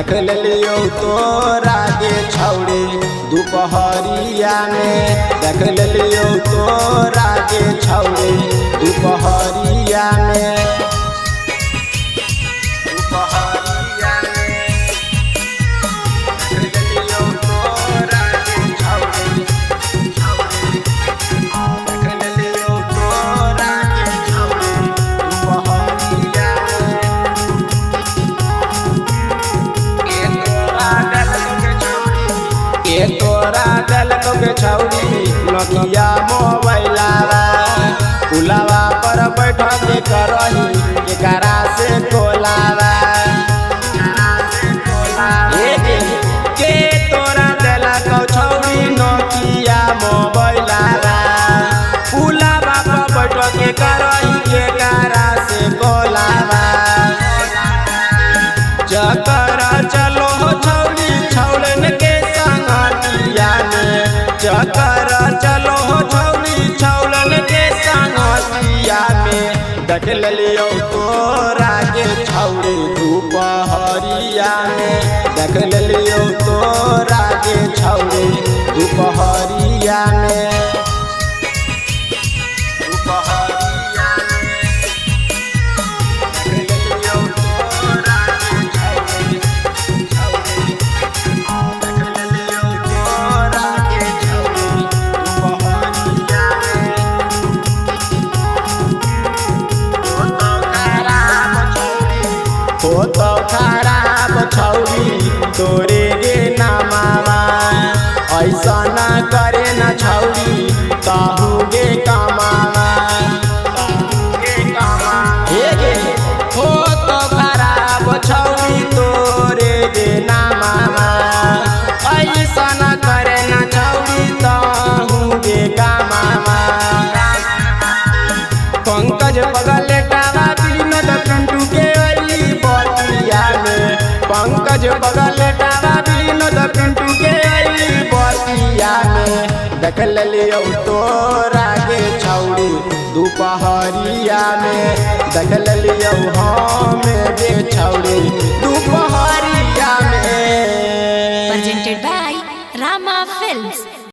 देख लियो तोरा के छौड़ी दोपहरिया में देख लियो तोरा के छौड़ी दोपहरिया में तोरा गलक के छौड़ी नकिया मोबाइलावा पुलावा पर बैठ के करही एकरा से कोलावा के तोरा गलक छौड़ी नकिया मोबाइलावा पुलावा पर बैठ के करही एकरा से कोलावा चकर चलो छौड़ी छौड़न के चकर चलो छौड़ी छौड़न के संगतिया में देख लियो तोरा के छौड़ी दोपहरिया में देख लियो तोरा के छौड़ी दोपहरिया में हो तो खराब छौड़ी तोरे गे नामावा ऐसा ना करे ना छौड़ी कहू गे कमावा हे गे हो तो खराब छौड़ी तोरे गे नामावा ऐसा ना करे ना छौड़ी कहू गे कमावा पंकज बगल टावा विनोद पिंटू के पंकज बगल टावा विनोद पिंटू के बतिया में देख लियो तोरा के छौड़ी दोपहरिया में देख लियो हम गे छौड़ी।